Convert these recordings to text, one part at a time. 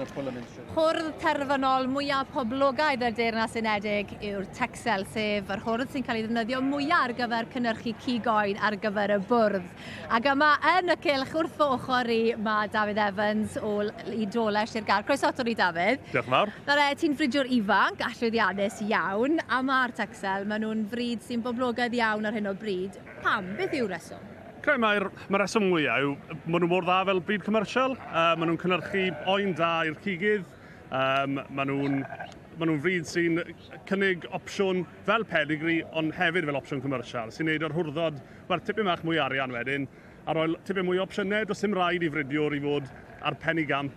Hwrdd terfynol mwyaf poblogaidd y Deyrnas Unedig yw'r Texel, sef yr hwrdd sy'n cael ei ddefnyddio mwyaf ar gyfer cynhyrchu cigoen ar gyfer y bwrdd. Ac yma yn y cylch wrth fy ochr i mae Dafydd Evans o Idoles i'r gar. Croeso ato ni, Dafydd. Diolch yn fawr. Ti'n frwydwr ifanc, allwyddiannus iawn, a mae'r Texel, maen nhw'n fryd sy'n boblogaidd iawn ar hyn o bryd. Pam? Beth yw'r reswm? Mae'r reswm mwyaf yw, maen nhw mor dda fel bryd commercial, maen nhw'n cynhyrchu oen da i'r cigydd, maen nhw'n fryd sy'n cynnig opsiwn fel pedigree, ond hefyd fel opsiwn commercial, sy'n neud o'r hwrddod, mae'r tipyn bach mwy arian wedyn, a roi tipyn mwy o opsiynau, does dim rhaid i fridiwr i fod ar penny gamp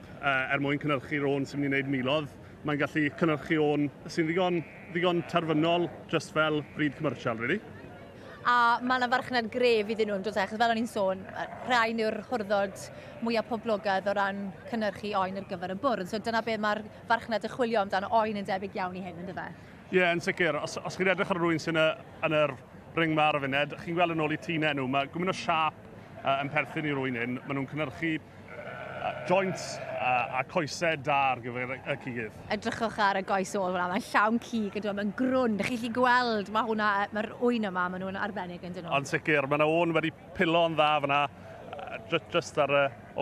mwyn cynhyrchu'r o'n sy'n mynd i wneud milodd. Mae'n gallu cynhyrchu o'n sy'n ddigon terfynol, just fel bryd commercial, really. A mae yna farchnad gref iddyn nhw'n dod achos fel o'n i'n sôn, rhain yw'r hwrddod mwyaf poblogaidd o ran cynhyrchu oen ar gyfer y bwrdd. So dyna beth mae'r farchnad yn chwilio amdano oen yn debyg iawn i hyn, ynddo fe? Ie, yn sicr. Os chi'n edrych ar rhywun sy'n yn yr ring ma ar y funed, chi'n gweld yn ôl i tînau nhw, mae gwmyn o siap yn perthyn i rhywun hyn. Maen nhw'n cynhyrchu joints a coesau da ar gyfer y cigydd. Edrychwch ar y goes ôl hwnna, mae'n llawn cig, mae'n grwn. Chi'n gallu gweld, mae'r ŵyn yma, maen nhw'n arbennig yn dyn nhw. Ond sicr, mae yna o'n wedi pilo'n dda fyna, just o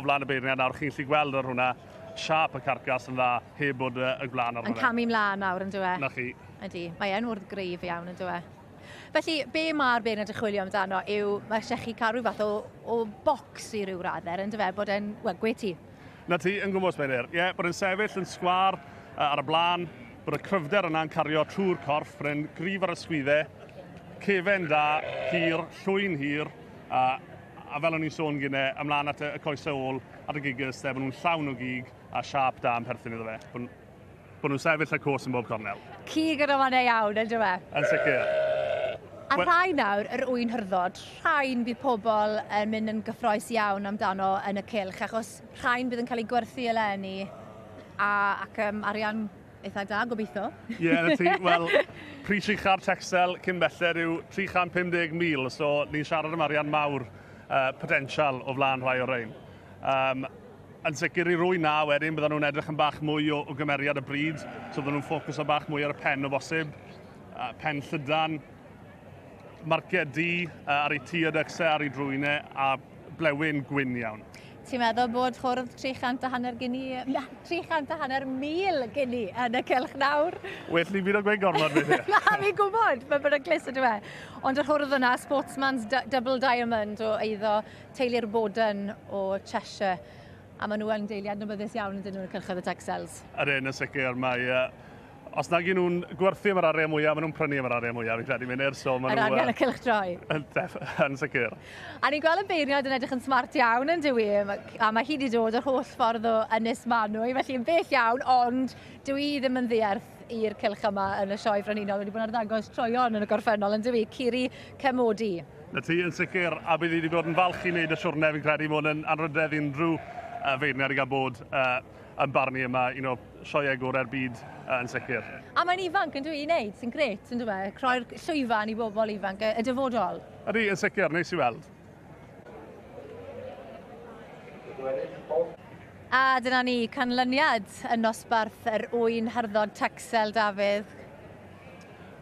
flaen y beirniad nawr, chi'n gallu gweld ar hwnna, siap y carcas yn dda, heb bod y glan ar hwnna. Yn camu mlaen nawr, yn dweud? Na chi. Ydy, mae e'n wrth greif iawn, yn dweud. Felly, be mae'r beirniad yn chwilio amdano yw, mae eisiau chi cael rhyw fath o bocs i ryw radder, yn dweud, bod e'n, gwe ti? Na ti, yn gwmwys Meilir. Ie, bod yn sefyll yn sgwar ar y blaen, bod y cryfder yna'n cario trwy'r corff, bod e'n grif ar y sgwyddau, cefen da, hir, llwyn hir, a fel o'n i'n sôn gyda, ymlaen at y coesau ôl, at y gigas, bod nhw'n llawn o gig a siap da yn perthyn iddo fe. Bod nhw'n sefyll y cwrs yn bob cornel. Cig yn oman iawn, yn dweud? Yn sicr. A rhai nawr, yr ŵyn Hyrddod, rhain bydd pobl yn mynd yn gyffroes iawn amdano yn y cylch, achos rhain bydd yn cael ei gwerthu eleni ac arian eitha da, gobeithio. Ie, na ti. Wel, pris ucha'r Texel cyn belled yw 350,000, so ni'n siarad am arian mawr potensial o flaen rhai o'r rhain. Yn sicr i rwy na wedyn, bydden nhw'n edrych yn bach mwy o gymeriad y bryd, so bydden nhw'n ffocws o bach mwy ar y pen o bosib, pen llydan, marciau di ar ei tiadycsau, ar ei drwynau, a blewyn gwyn iawn. Ti'n meddwl bod hwrdd 350,000 guinea yn y cylch nawr? Well, ni fydd o gweud gormod beth ie. Na, fi'n gwybod, mae'n bod yn glis ydw e. Ond yr hwrdd yna, Sportsman's Double Diamond o eiddo teulu'r Boden o Cheshire. A maen nhw yn deiliad nybyddus iawn yn dyn nhw'n cylchoedd y Texels. Yn sicr, mae... Os nag yw nhw'n gwerthu am yr arian mwyaf, maen nhw'n prynu am yr arian mwyaf, fi'n credu Meilir, so maen nhw... Yr arian y cylch droi. Yn sicr. A ni'n gweld y beirniad yn edrych yn smart iawn yn dywi, a mae hi wedi dod yr holl ffordd o Ynys Manwy, felly yn bell iawn, ond dwi ddim yn ddearth i'r cylch yma yn y sioe frenhinol. Wedi bod yn arddangos troion yn y gorffennol yn dywi, Ciri Cemodi. Na ti, yn sicr, a bydd wedi bod yn falch i wneud y siwrne, fi'n credu, bod yn anrydedd unrhyw feirniad i gael bod yn barnu yma, un o sioeau gorau'r byd yn sicr. A mae'n ifanc yn dwi i wneud, sy'n gret, yn dwi? Croi'r llwyfan i bobl ifanc, y dyfodol. Ydy, yn sicr, neis i weld. A dyna ni, canlyniad y nosbarth yr ŵyn Hyrddod Texel, Dafydd.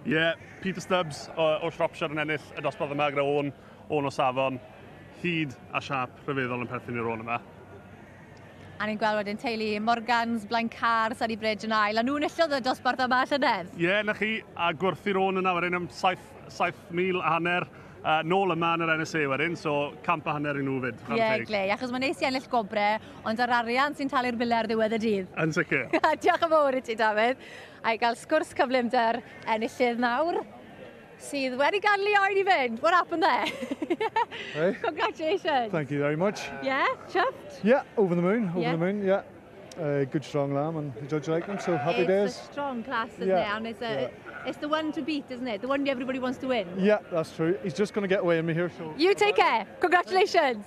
Ie, Peter Stubbs o Shropshire yn ennill y dosbarth yma gyda o'n o safon, hyd a siap rhyfeddol yn perthyn i'r o'n yma. A ni'n gweld wedyn teulu Morgans, Blaen Car, Sunny Bridge yn ail, a nhw'n illodd y dosbarth yma llynedd? Ie, na chi, a gwerthu'r o'n yna wedyn am 7,000 a hanner nôl yma yn yr NSA wedyn, so camp a hanner i nhw fyd. Ie, glei, achos mae'n neis i ennill gobre, ond yr arian sy'n talu'r biler ddiwedd y dydd. Yn sicr. Diolch yn fawr i ti, Dafydd. A i gael sgwrs cyflymder enillydd nawr, sydd wedi gael oen i fynd. What happened there? Hey. Congratulations. Thank you very much. Yeah, chuffed? Yeah, over the moon, Yeah. yeah. Good strong lamb, and the judge liked him, so happy days. It's a strong class, isn't Yeah, it? And it's the one to beat, isn't it? The one everybody wants to win. Yeah, that's true. He's just going to get away with me here, so... You take care. Congratulations.